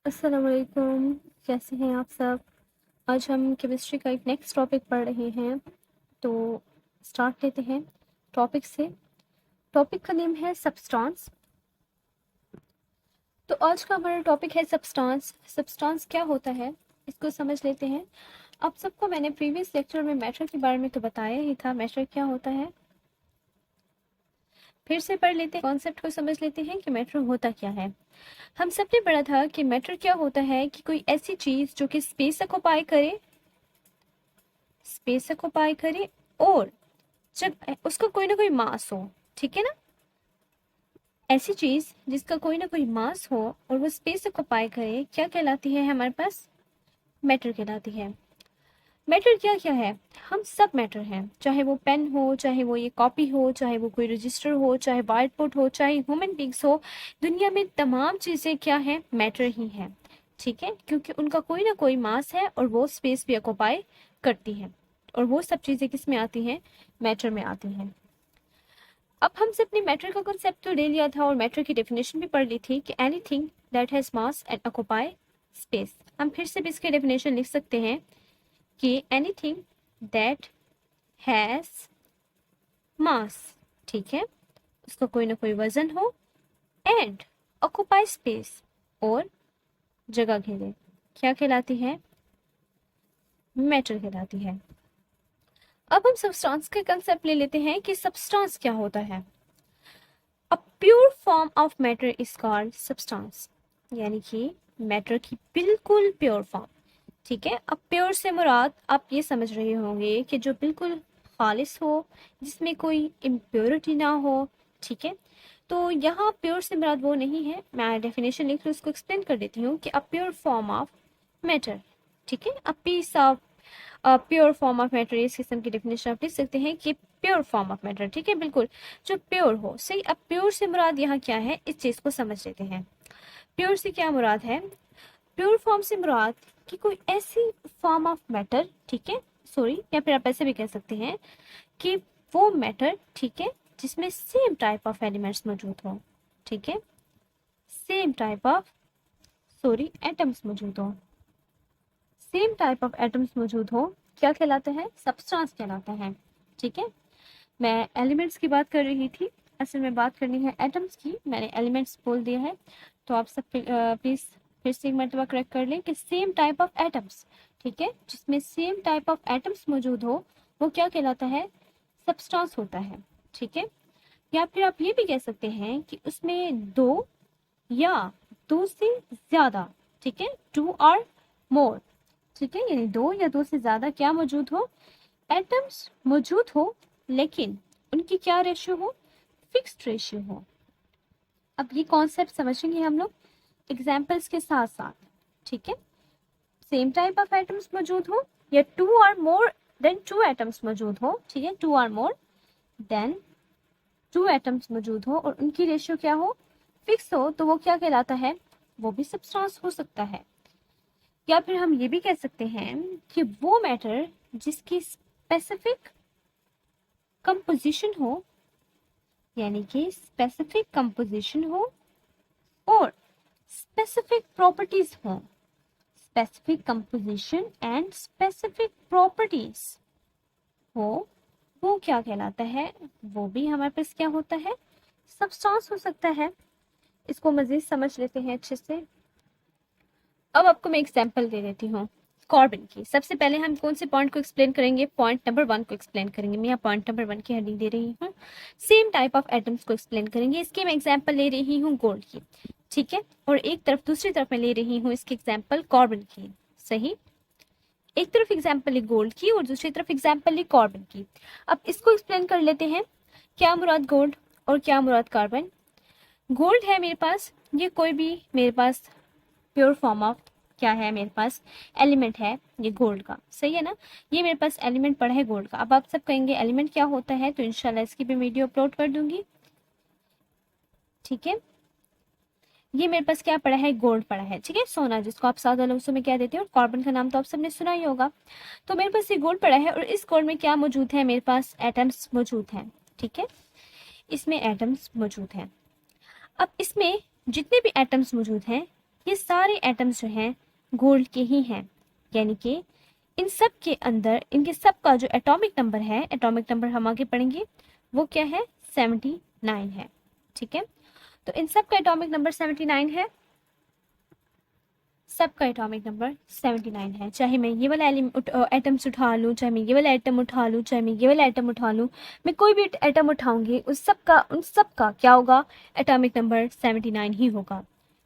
अस्सलाम वालेकुम, कैसे हैं आप सब। आज हम केमिस्ट्री का एक नेक्स्ट टॉपिक पढ़ रहे हैं, तो स्टार्ट लेते हैं टॉपिक से। टॉपिक का नेम है सब्सटेंस। तो आज का हमारा टॉपिक है सब्सटेंस। सब्सटेंस क्या होता है, इसको समझ लेते हैं। आप सबको मैंने प्रीवियस लेक्चर में मैटर के बारे में तो बताया ही था, मैटर क्या होता है। फिर से पढ़ लेते हैं, कॉन्सेप्ट को समझ लेते हैं कि मैटर होता क्या है। हम सबने पढ़ा था कि मैटर क्या होता है कि कोई ऐसी चीज जो कि स्पेस ऑक्युपाई करे, स्पेस ऑक्युपाई करे और जब उसका कोई ना कोई मास हो, ठीक है ना। ऐसी चीज जिसका कोई ना कोई मास हो और वो स्पेस ऑक्युपाई करे, क्या कहलाती है हमारे पास, मैटर कहलाती है। मैटर क्या क्या है, हम सब मैटर हैं, चाहे वो पेन हो, चाहे वो ये कॉपी हो, चाहे वो कोई रजिस्टर हो, चाहे व्हाइट बोर्ड हो, चाहे ह्यूमन बींग्स हो। दुनिया में तमाम चीजें क्या है, मैटर ही है, ठीक है, क्योंकि उनका कोई ना कोई मास है और वो स्पेस भी ऑक्युपाई करती है। और वो सब चीजें किस में आती हैं, मैटर में आती हैं। अब हमसे अपने मैटर का कंसेप्ट तो ले लिया था और मैटर की डेफिनेशन भी पढ़ ली थी कि anything that has mass and occupy space. हम फिर से भी इसकी डेफिनेशन लिख सकते हैं कि एनीथिंग दैट हैज मास, ठीक है, उसका कोई ना कोई वजन हो, एंड ऑक्युपाई स्पेस और जगह घेरे, क्या कहलाती है, मैटर कहलाती है। अब हम सब्सटेंस के कंसेप्ट ले लेते हैं कि सब्सटेंस क्या होता है। अ pure form of matter is called substance, यानी कि मैटर की बिल्कुल प्योर फॉर्म, ठीक है। अब प्योर से मुराद आप ये समझ रहे होंगे कि जो बिल्कुल खालिस हो, जिसमें कोई इम्प्योरिटी ना हो, ठीक है। तो यहाँ प्योर से मुराद वो नहीं है, मैं डेफिनेशन लिख कर उसको एक्सप्लेन कर देती हूँ कि a pure form of matter, ठीक है। A piece of pure form of matter, इस किस्म की डेफिनेशन आप लिख सकते हैं कि प्योर फॉर्म ऑफ मैटर, ठीक है, बिल्कुल जो प्योर हो। सही, अब प्योर से मुराद यहाँ क्या है, इस चीज को समझ लेते हैं। प्योर से क्या मुराद है, प्योर फॉर्म से मुराद कि कोई ऐसी फॉर्म ऑफ मैटर, ठीक है, सॉरी, या फिर आप ऐसे भी कह सकते हैं कि वो मैटर, ठीक है, जिसमें सेम टाइप ऑफ एलिमेंट्स मौजूद हो, ठीक है, same type of, sorry, atoms मौजूद हो, सेम टाइप ऑफ एटम्स मौजूद हो, क्या कहलाता है, सब्सटेंस कहलाता है, ठीक है। मैं एलिमेंट्स की बात कर रही थी, असल में बात करनी है एटम्स की, मैंने एलिमेंट्स बोल दिया है। तो आप सब प्लीज फिर से एक मरतबा करेक्ट कर लें कि सेम टाइप ऑफ एटम्स, ठीक है, जिसमें सेम टाइप ऑफ एटम्स मौजूद हो, वो क्या कहलाता है, सब्सटेंस होता है, ठीक है। या फिर आप ये भी कह सकते हैं कि उसमें दो या दो से ज्यादा, ठीक है, टू और मोर, ठीक है, यानी दो या दो से ज्यादा क्या मौजूद हो, एटम्स मौजूद हो, लेकिन उनकी क्या रेशियो हो, फिक्स्ड रेशियो हो। अब ये कॉन्सेप्ट समझेंगे हम लोग एग्जाम्पल्स के साथ साथ, ठीक है। सेम टाइप ऑफ एटम्स मौजूद हो या टू और मोर देन टू एटम्स मौजूद हो, ठीक है, टू और मोर देन टू एटम्स मौजूद हो और उनकी रेशियो क्या हो, फिक्स हो, तो वो क्या कहलाता है, वो भी सब्सटेंस हो सकता है। या फिर हम ये भी कह सकते हैं कि वो मैटर जिसकी स्पेसिफिक कंपोजिशन हो, यानी कि स्पेसिफिक कंपोजिशन हो और स्पेसिफिक प्रॉपर्टीज हो, specific composition and specific properties हो, वो क्या कहलाता है, वो भी हमारे पास क्या होता है, सब्सटेंस हो सकता है। इसको मजीद समझ लेते हैं अच्छे से। अब आपको मैं एग्जांपल दे देती हूँ कार्बन की। सबसे पहले हम कौन से पॉइंट को एक्सप्लेन करेंगे, पॉइंट नंबर 1 को एक्सप्लेन करेंगे। मैं यहाँ पॉइंट नंबर 1 की हेडिंग दे रही हूँ, सेम टाइप ऑफ एटम्स को एक्सप्लेन करेंगे। इसकी मैं एग्जांपल ले रही हूँ गोल्ड की, ठीक है, और एक तरफ दूसरी तरफ मैं ले रही हूँ इसकी एग्जाम्पल कार्बन की, सही। एक तरफ एग्जाम्पल ली गोल्ड की और दूसरी तरफ एग्जाम्पल ली कार्बन की। अब इसको एक्सप्लेन कर लेते हैं, क्या मुराद गोल्ड और क्या मुराद कार्बन। गोल्ड है मेरे पास, ये कोई भी मेरे पास प्योर फॉर्म ऑफ क्या है, मेरे पास एलिमेंट है ये गोल्ड का, सही है ना। ये मेरे पास एलिमेंट पड़ा है गोल्ड का। अब आप सब कहेंगे एलिमेंट क्या होता है, तो इंशाल्लाह इसकी भी वीडियो अपलोड कर दूंगी, ठीक है। ये मेरे पास क्या पड़ा है, गोल्ड पड़ा है, ठीक है, सोना जिसको आप सादा लफ्जों में क्या देते हो, कार्बन का नाम तो आप सबने सुना ही होगा। तो मेरे पास ये गोल्ड पड़ा है और इस गोल्ड में क्या मौजूद है, मेरे पास एटम्स मौजूद हैं, ठीक है, इसमें एटम्स मौजूद हैं। अब इसमें जितने भी एटम्स मौजूद हैं ये सारे एटम्स जो हैं गोल्ड के ही हैं, यानी कि इन सब के अंदर इनके सब का जो एटॉमिक नंबर है, एटॉमिक नंबर हम आगे पढ़ेंगे, वो क्या है 79 है। ठीक है, तो इन सब का एटॉमिक नंबर 79 है, सबका एटॉमिक नंबर 79 है। चाहे मैं ये वाला एटम्स उठा लूँ, चाहे मैं ये वाला एटम उठा लूँ, चाहे मैं ये वाला एटम उठा लूँ, मैं कोई भी एटम उठाऊंगी उन सब का क्या होगा, एटॉमिक नंबर 79 ही होगा।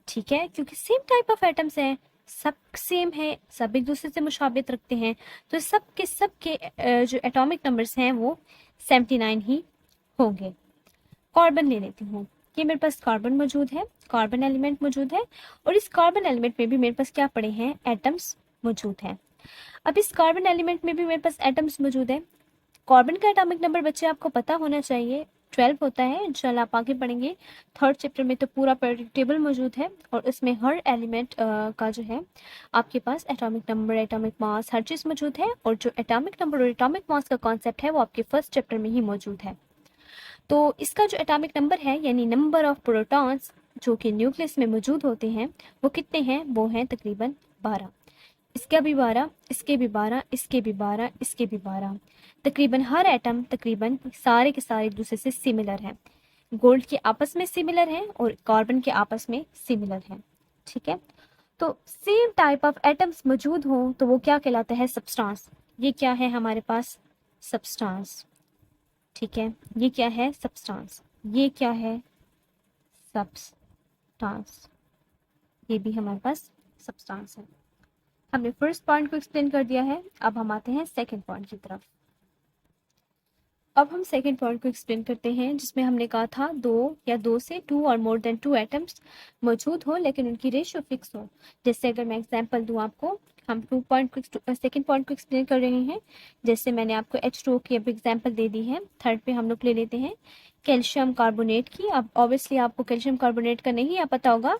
ठीक है, क्योंकि सेम टाइप ऑफ एटम्स हैं, सब सेम है, सब एक दूसरे से मुशाबित रखते हैं, तो सबके जो एटॉमिक नंबर्स हैं वो 79 ही होंगे। कार्बन ले लेती हूँ, ये मेरे पास कार्बन मौजूद है, कार्बन एलिमेंट मौजूद है, और इस कार्बन एलिमेंट में भी मेरे पास क्या पड़े हैं, एटम्स मौजूद हैं। अब इस कार्बन एलिमेंट में भी मेरे पास एटम्स मौजूद है। कार्बन का एटॉमिक नंबर बच्चे आपको पता होना चाहिए 12 होता है, इंशाल्लाह आप आगे पढ़ेंगे। थर्ड चैप्टर में तो पूरा पीरियोडिक टेबल मौजूद है, और उसमें हर एलिमेंट का जो है आपके पास एटॉमिक नंबर, एटॉमिक मास, हर चीज़ मौजूद है, और जो एटॉमिक नंबर और एटॉमिक मास का कॉन्सेप्ट है वो आपके फर्स्ट चैप्टर में ही मौजूद है। तो इसका जो एटॉमिक नंबर है, यानी नंबर ऑफ प्रोटॉन्स जो कि न्यूक्लियस में मौजूद होते हैं, वो कितने हैं, वो हैं तकरीबन 12। इसका भी 12, इसके भी 12, इसके भी 12, इसके भी 12। तकरीबन हर एटम तकरीबन सारे के सारे एक दूसरे से सिमिलर हैं। गोल्ड के आपस में सिमिलर हैं और कार्बन के आपस में सिमिलर हैं। ठीक है, तो सेम टाइप ऑफ एटम्स मौजूद हों तो वो क्या कहलाता है, सब्सटेंस। ये क्या है हमारे पास, सब्सटेंस। ठीक है, ये क्या है, सब्सटेंस। ये क्या है, सब्सटेंस। ये भी हमारे पास सब्सटेंस है। हमने फर्स्ट पॉइंट को एक्सप्लेन कर दिया है, अब हम आते हैं सेकंड पॉइंट की तरफ। अब हम सेकंड पॉइंट को एक्सप्लेन करते हैं, जिसमें हमने कहा था दो से टू और मोर देन टू एटम्स मौजूद हो, लेकिन उनकी रेशियो फिक्स हो। जैसे अगर मैं एग्जांपल दूं आपको, हम सेकंड पॉइंट को एक्सप्लेन कर रहे हैं। जैसे मैंने आपको H2O की अब एग्जांपल दे दी है। थर्ड पे हम लोग ले लेते हैं कैल्शियम कार्बोनेट की। अब ऑब्वियसली आपको कैल्शियम कार्बोनेट का नहीं पता होगा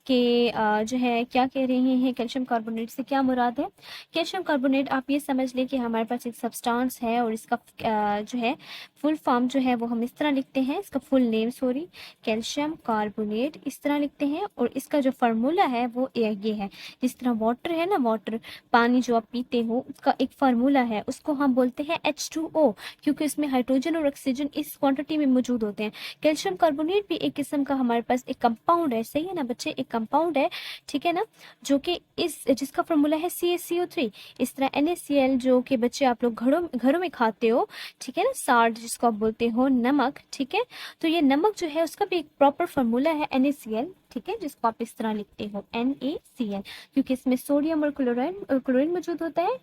कि जो है क्या कह रहे हैं, कैल्शियम कार्बोनेट से क्या मुराद है। कैल्शियम कार्बोनेट आप ये समझ लें कि हमारे पास एक सब्सटेंस है, और इसका जो है फुल फॉर्म जो है वो हम इस तरह लिखते हैं, इसका full name sorry calcium carbonate इस तरह लिखते हैं, और इसका जो फार्मूला है वो ये है। जिस तरह वाटर है ना, वाटर पानी जो आप पीते हो उसका एक फार्मूला है, उसको हम बोलते हैं H2O, क्योंकि इसमें हाइड्रोजन और ऑक्सीजन इस क्वांटिटी में मौजूद होते हैं। कैल्शियम कार्बोनेट भी एक किस्म का हमारे पास एक कंपाउंड है, सही है ना बच्चे, एक कंपाउंड है, ठीक है ना, जो कि जिसका फॉर्मूला है CaCO3। इस तरह NaCl जो कि बच्चे आप लोग घरों में खाते हो, ठीक है ना, साल्ट जिसको आप बोलते हो, नमक, ठीक है, तो ये नमक जो है उसका भी एक प्रॉपर फॉर्मूला है NaCl, ठीक है, जिसको आप इस तरह लिखते हो NaCl, क्योंकि इसमें सोडियम और क्लोरीन मौजूद होता है,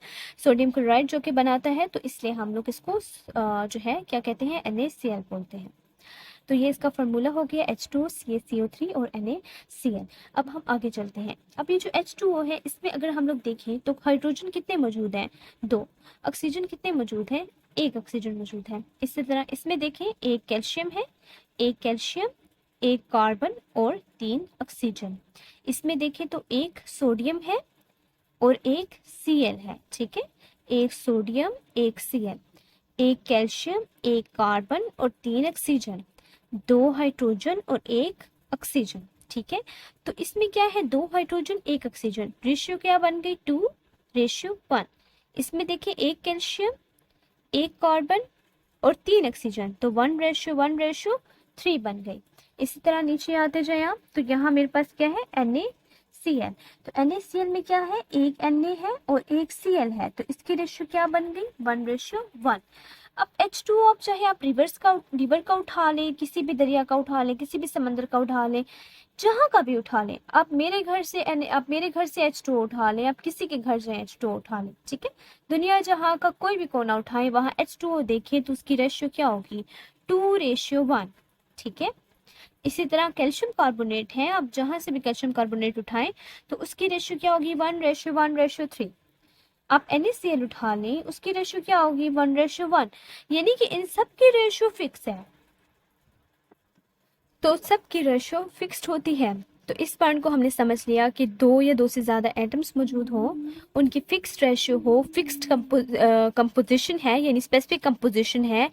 सोडियम क्लोराइड जो कि बनाता है, तो इसलिए हम लोग इसको जो है क्या कहते हैं, NaCl बोलते हैं। तो ये इसका फार्मूला हो गया H2O CaCO3 और NaCl। अब हम आगे चलते हैं। अब ये जो H2O है, इसमें अगर हम लोग देखें तो हाइड्रोजन कितने मौजूद हैं, 2। ऑक्सीजन कितने मौजूद हैं, 1 ऑक्सीजन मौजूद है। इसी तरह इसमें देखें, एक कैल्शियम है, एक कैल्शियम, एक कार्बन और 3 ऑक्सीजन। इसमें देखें तो एक सोडियम है और एक Cl है, ठीक है, एक सोडियम एक Cl, एक कैल्शियम, एक कार्बन और 3 ऑक्सीजन, 2 हाइड्रोजन और 1 ऑक्सीजन। ठीक है, तो इसमें क्या है, 2 हाइड्रोजन 1 ऑक्सीजन, रेशियो क्या बन गई, 2:1। इसमें देखिए एक कैल्शियम, एक कार्बन और 3 ऑक्सीजन, तो 1:1:3 बन गई। इसी तरह नीचे आते जाए आप, तो यहाँ मेरे पास क्या है, NaCl। तो NaCl में क्या है, एक Na है और एक Cl है, तो इसकी रेशियो क्या बन गई, 1:1। अब H2O आप चाहे आप रिवर का उठा लें, किसी भी दरिया का उठा लें, किसी भी समंदर का उठा लें, जहाँ का भी उठा लें, आप मेरे घर से H2O उठा लें, आप किसी के घर से H2O उठा लें, ठीक है, दुनिया जहाँ का कोई भी कोना उठाएं, वहाँ H2O देखें तो उसकी रेशियो क्या होगी, 2:1। ठीक है, इसी तरह कैल्शियम कार्बोनेट है, आप जहां से भी कैल्शियम कार्बोनेट उठाएं तो उसकी रेशियो क्या होगी, 1:1:3। आप NaCl उठा लें, उसकी रेशियो क्या होगी, 1:1, यानी कि इन सब की रेशियो फिक्स है, तो सब की रेशियो फिक्स्ड होती है। तो इस पॉइंट को हमने समझ लिया कि 2 या 2 से ज्यादा एटम्स मौजूद हो, उनकी फिक्स्ड रेशियो हो, फिक्स्ड कंपोजिशन है, यानी स्पेसिफिक कंपोजिशन है।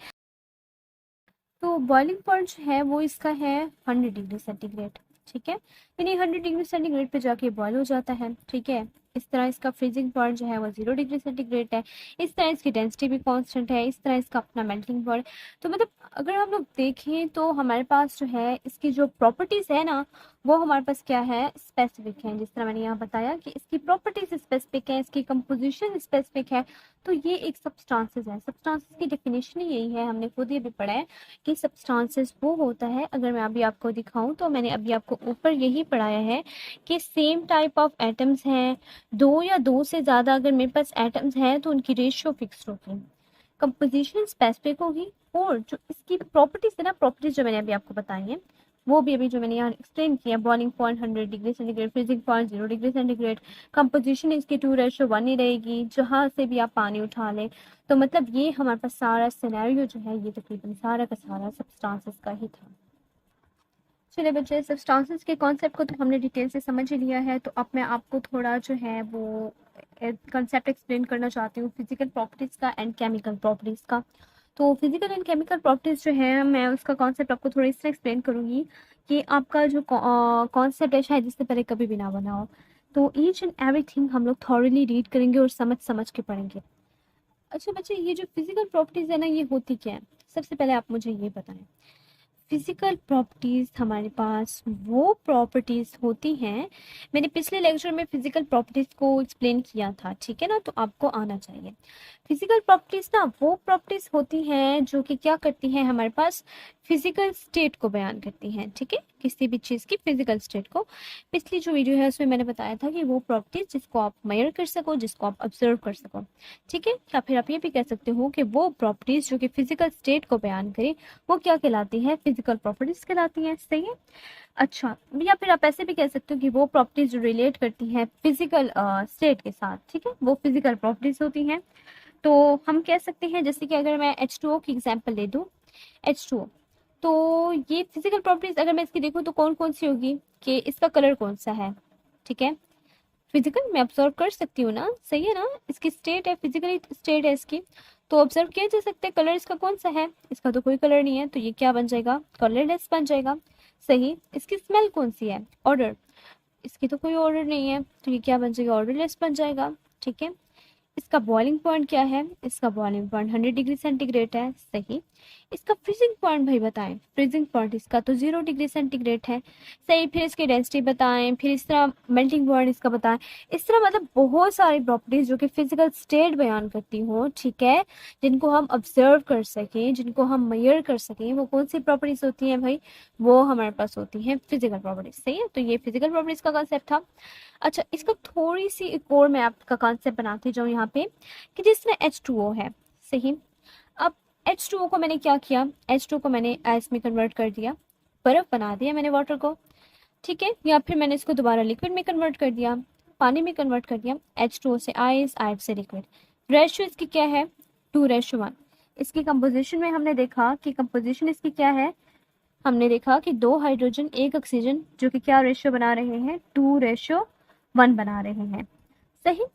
तो बॉइलिंग पॉइंट जो है वो इसका है 100 डिग्री सेंटीग्रेड। ठीक है, यानी 100 डिग्री सेंटीग्रेड पे जाके बॉयल हो जाता है। ठीक है, इस तरह इसका फ्रीजिंग पॉइंट जो है वो 0 डिग्री सेंटीग्रेड है। इस तरह इसकी डेंसिटी भी कांस्टेंट है, इस तरह इसका अपना मेल्टिंग पॉइंट। तो मतलब अगर हम लोग देखें तो हमारे पास जो है इसकी जो प्रॉपर्टीज है ना, वो हमारे पास क्या है, स्पेसिफिक है। जिस तरह मैंने यहाँ बताया कि इसकी प्रॉपर्टीज स्पेसिफिक है, इसकी कंपोजिशन स्पेसिफिक है। तो ये एक सब्सटेंसेस है। सब्सटेंसेस की डेफिनेशन ही यही है, हमने खुद ये भी पढ़ा है कि सब्सटेंसेस वो होता है, अगर मैं अभी आपको दिखाऊं तो मैंने अभी आपको ऊपर यही पढ़ाया है कि सेम टाइप ऑफ एटम्स हैं, दो या दो से ज़्यादा अगर मेरे पास एटम्स हैं तो उनकी रेशियो फिक्स होगी, कंपोजिशन स्पेसिफिक होगी, और जो इसकी प्रॉपर्टीज है ना, प्रॉपर्टीज जो मैंने अभी आपको बताई हैं वो भी अभी जो मैंने यहाँ एक्सप्लेन किया, boiling point 100 degree centigrade, freezing point 0 degree centigrade, composition इसकी 2:1 ही रहेगी जहाँ से भी आप पानी उठा लें। तो मतलब ये हमारे पास सारा सिनेरियो जो है ये तकरीबन सारा का सारा सब्सटेंसेस का ही था। चलिए बच्चे, सब्सटेंसेस के कॉन्सेप्ट को तो हमने डिटेल से समझ ही लिया है। तो अब मैं आपको थोड़ा जो है वो कंसेप्ट एक्सप्लेन करना चाहती हूँ फिजिकल प्रॉपर्टीज का एंड केमिकल प्रॉपर्टीज का। तो फिजिकल एंड केमिकल प्रॉपर्टीज जो है मैं उसका कॉन्सेप्ट आपको थोड़ा इस तरह एक्सप्लेन करूंगी कि आपका जो कॉन्सेप्ट है शायद इससे पहले कभी भी ना बना हो। तो ईच एंड एवरीथिंग हम लोग थॉरली रीड करेंगे और समझ समझ के पढ़ेंगे। अच्छा बच्चे, ये जो फिजिकल प्रॉपर्टीज है ना, ये होती क्या है? सबसे पहले आप मुझे ये बताएं, फिजिकल प्रॉपर्टीज हमारे पास वो प्रॉपर्टीज होती हैं, मैंने पिछले लेक्चर में फिजिकल प्रॉपर्टीज को एक्सप्लेन किया था, ठीक है ना, तो आपको आना चाहिए। फिजिकल प्रॉपर्टीज ना वो प्रॉपर्टीज होती हैं जो कि क्या करती हैं, हमारे पास फिजिकल स्टेट को बयान करती हैं। ठीक है, किसी भी चीज़ की फिजिकल स्टेट को। पिछली जो वीडियो है उसमें मैंने बताया था कि वो प्रॉपर्टीज जिसको आप मेजर कर सको, जिसको आप ऑब्जर्व कर सको। ठीक है, या फिर आप ये भी कह सकते हो कि वो प्रॉपर्टीज जो कि फिजिकल स्टेट को बयान करें वो क्या कहलाती है, फिजिकल प्रॉपर्टीज कहलाती हैं। सही है। अच्छा, या फिर आप ऐसे भी कह सकते हो कि वो प्रॉपर्टीज जो रिलेट करती हैं फिजिकल स्टेट के साथ, ठीक है, वो फिजिकल प्रॉपर्टीज होती हैं। तो हम कह सकते हैं, जैसे कि अगर मैं H2O की एग्जांपल ले दूं, H2O, तो ये फिजिकल प्रॉपर्टीज अगर मैं इसकी देखूं तो कौन कौन सी होगी, कि इसका कलर कौन सा है। ठीक है, फिजिकल मैं ऑब्जर्व कर सकती हूँ ना, सही है ना, इसकी स्टेट है, फिजिकली स्टेट है इसकी, तो ऑब्जर्व किया जा सकता है। कलर इसका कौन सा है, इसका तो कोई कलर नहीं है, तो ये क्या बन जाएगा, कलरलेस बन जाएगा। सही। इसकी स्मेल कौन सी है, ऑर्डर, इसकी तो कोई ऑर्डर नहीं है, तो ये क्या बन जाएगा, ऑर्डरलेस बन जाएगा। ठीक है। इसका बॉइलिंग पॉइंट क्या है, इसका बॉइलिंग पॉइंट 100 डिग्री सेंटीग्रेड है। सही। इसका फ्रीजिंग पॉइंट भाई बताएं, फ्रीजिंग पॉइंट इसका तो 0 डिग्री सेंटीग्रेड है। सही। फिर इसकी डेंसिटी बताएं, फिर इस तरह मेल्टिंग पॉइंट इसका बताएं। इस तरह मतलब बहुत सारी प्रॉपर्टीज जो कि फिजिकल स्टेट बयान करती हो, ठीक है, जिनको हम ऑब्जर्व कर सकें, जिनको हम मेजर कर सकें, वो कौन सी प्रॉपर्टीज होती हैं भाई, वो हमारे पास होती हैं फिजिकल प्रॉपर्टीज। सही है, तो ये फिजिकल प्रॉपर्टीज का कॉन्सेप्ट था। अच्छा, इसका थोड़ी सी एक और मैं आपका कॉन्सेप्ट बनाती जाऊँ यहाँ पे, कि जिसमें H2O है। सही। अब H2O को मैंने क्या किया, H2O को मैंने आइस में कन्वर्ट कर दिया, बर्फ बना दिया मैंने वाटर को। ठीक है, या फिर मैंने इसको दोबारा लिक्विड में कन्वर्ट कर दिया, पानी में कन्वर्ट कर दिया। H2O से आइस, आइस से लिक्विड। रेशियो इसकी क्या है, 2:1। इसकी कंपोजिशन में हमने देखा कि कंपोजिशन इसकी क्या है, हमने देखा कि 2 हाइड्रोजन 1 ऑक्सीजन जो कि क्या रेशियो बना रहे हैं, 2:1 बना रहे हैं। सही।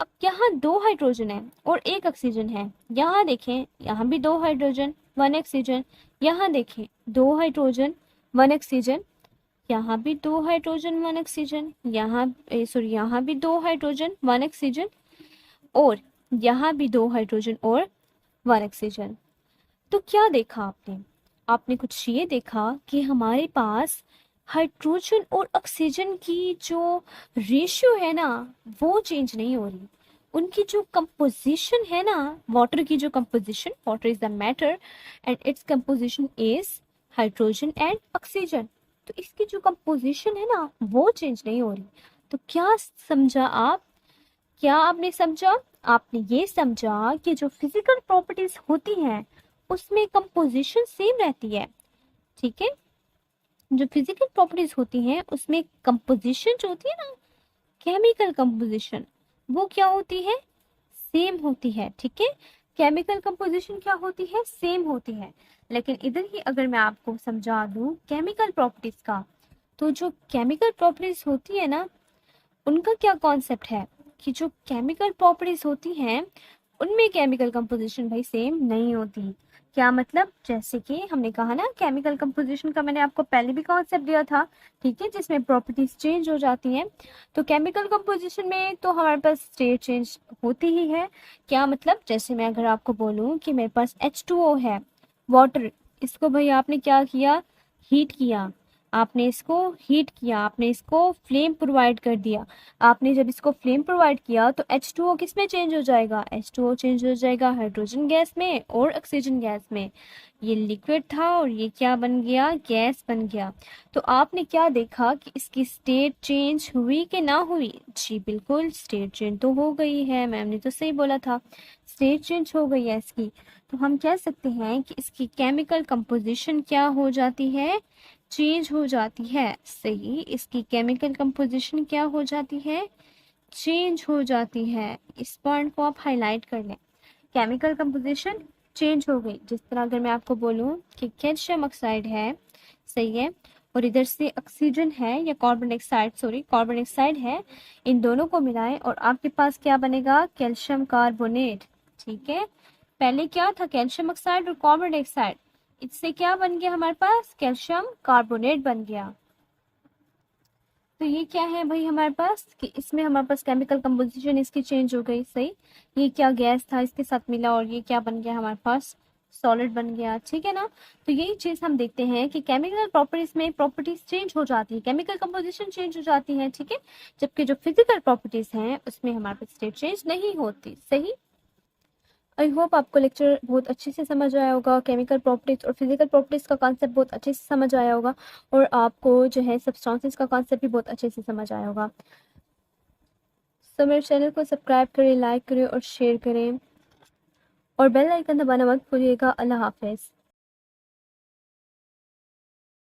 अब यहाँ 2 हाइड्रोजन है और 1 ऑक्सीजन है, यहाँ देखें, यहाँ भी 2 हाइड्रोजन 1 ऑक्सीजन, यहाँ देखें 2 हाइड्रोजन 1 ऑक्सीजन, यहाँ भी 2 हाइड्रोजन 1 ऑक्सीजन, यहाँ सॉरी यहाँ भी 2 हाइड्रोजन 1 ऑक्सीजन, और यहाँ भी 2 हाइड्रोजन और 1 ऑक्सीजन। तो क्या देखा आपने, आपने कुछ ये देखा कि हमारे पास हाइड्रोजन और ऑक्सीजन की जो रेशियो है ना, वो चेंज नहीं हो रही। उनकी जो कंपोजिशन है ना, वाटर की जो composition, water is the matter and its composition is hydrogen and oxygen, तो इसकी जो कंपोजिशन है ना वो चेंज नहीं हो रही। तो क्या समझा आप, क्या आपने समझा, आपने ये समझा कि जो फिजिकल प्रॉपर्टीज होती हैं उसमें कंपोजिशन सेम रहती है। ठीक है, जो फिजिकल प्रॉपर्टीज होती हैं उसमें कंपोजिशन जो होती है ना, केमिकल कंपोजिशन, वो क्या होती है, सेम होती है। ठीक है, केमिकल कंपोजिशन क्या होती है, सेम होती है। लेकिन इधर ही अगर मैं आपको समझा दूं केमिकल प्रॉपर्टीज का, तो जो केमिकल प्रॉपर्टीज होती है ना, उनका क्या कॉन्सेप्ट है कि जो केमिकल प्रॉपर्टीज होती हैं उनमें केमिकल कंपोजिशन भाई सेम नहीं होती। क्या मतलब, जैसे कि हमने कहा ना केमिकल कंपोजिशन का मैंने आपको पहले भी कॉन्सेप्ट दिया था, ठीक है, जिसमें प्रॉपर्टीज चेंज हो जाती हैं। तो केमिकल कंपोजिशन में तो हमारे पास स्टेट चेंज होती ही है। क्या मतलब, जैसे मैं अगर आपको बोलूं कि मेरे पास H2O है, वाटर, इसको भाई आपने क्या किया, हीट किया, आपने इसको हीट किया, आपने इसको फ्लेम प्रोवाइड कर दिया। आपने जब इसको फ्लेम प्रोवाइड किया तो H2O किस में चेंज हो जाएगा, H2O चेंज हो जाएगा हाइड्रोजन गैस में और ऑक्सीजन गैस में। ये लिक्विड था और ये क्या बन गया, गैस बन गया। तो आपने क्या देखा कि इसकी स्टेट चेंज हुई कि ना हुई, जी बिल्कुल स्टेट चेंज तो हो गई है, मैम ने तो सही बोला था, स्टेट चेंज हो गई है इसकी। तो हम कह सकते हैं कि इसकी केमिकल कंपोजिशन क्या हो जाती है, चेंज हो जाती है। सही, इसकी केमिकल कंपोजिशन क्या हो जाती है, चेंज हो जाती है। इस पॉइंट को आप हाईलाइट कर लें, केमिकल कंपोजिशन चेंज हो गई। जिस तरह अगर मैं आपको बोलूं कि कैल्शियम ऑक्साइड है, सही है, और इधर से ऑक्सीजन है या carbon dioxide, sorry carbon dioxide है, इन दोनों को मिलाएं और आपके पास क्या बनेगा, कैल्शियम कार्बोनेट। ठीक है, पहले क्या था, कैल्शियम ऑक्साइड और कार्बन डाइऑक्साइड, इससे क्या बन गया हमारे पास, कैल्शियम कार्बोनेट बन गया। तो ये क्या है भाई हमारे पास कि इसमें हमारे पास केमिकल कंपोजिशन इसकी चेंज हो गई। सही, ये क्या गैस था इसके साथ मिला और ये क्या बन गया हमारे पास, सॉलिड बन गया। ठीक है ना, तो यही चीज हम देखते हैं कि केमिकल प्रॉपर्टीज में प्रॉपर्टीज चेंज हो जाती है, केमिकल कंपोजिशन चेंज हो जाती है, ठीक है, जबकि जो फिजिकल प्रॉपर्टीज हैं उसमें हमारे पास स्टेट चेंज नहीं होती। सही, आई होप आपको लेक्चर बहुत अच्छे से समझ आया होगा, केमिकल प्रॉपर्टीज और फिजिकल प्रॉपर्टीज का कॉन्सेप्ट बहुत अच्छे से समझ आया होगा, और आपको जो है सब्सटेंसेस का कॉन्सेप्ट भी बहुत अच्छे से समझ आया होगा। तो मेरे चैनल को सब्सक्राइब करें, लाइक करें और शेयर करें, और बेल आइकन दबाना मत भूलिएगा। अल्लाह हाफिज़।